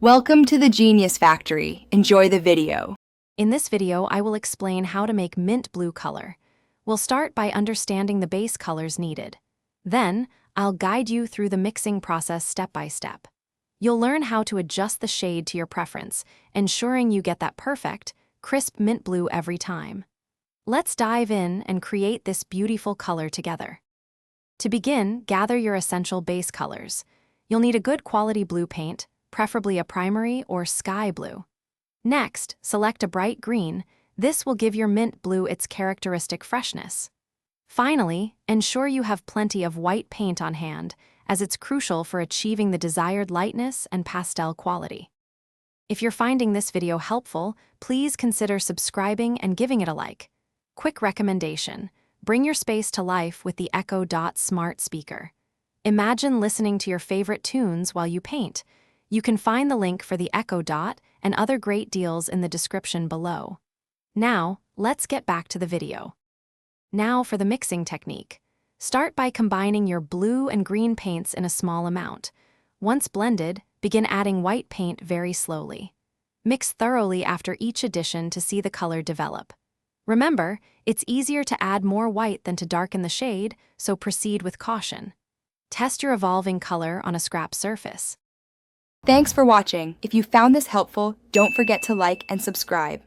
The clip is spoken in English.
Welcome to the Genius Factory. Enjoy the video. In this video, I will explain how to make mint blue color. We'll start by understanding the base colors needed. Then, I'll guide you through the mixing process step by step. You'll learn how to adjust the shade to your preference, ensuring you get that perfect, crisp mint blue every time. Let's dive in and create this beautiful color together. To begin, gather your essential base colors. You'll need a good quality blue paint, preferably a primary or sky blue. Next, select a bright green. This will give your mint blue its characteristic freshness. Finally, ensure you have plenty of white paint on hand, as it's crucial for achieving the desired lightness and pastel quality. If you're finding this video helpful, please consider subscribing and giving it a like. Quick recommendation: bring your space to life with the Echo Dot smart speaker. Imagine listening to your favorite tunes while you paint. You can find the link for the Echo Dot and other great deals in the description below. Now, let's get back to the video. Now for the mixing technique. Start by combining your blue and green paints in a small amount. Once blended, begin adding white paint very slowly. Mix thoroughly after each addition to see the color develop. Remember, it's easier to add more white than to darken the shade, so proceed with caution. Test your evolving color on a scrap surface. Thanks for watching. If you found this helpful, don't forget to like and subscribe.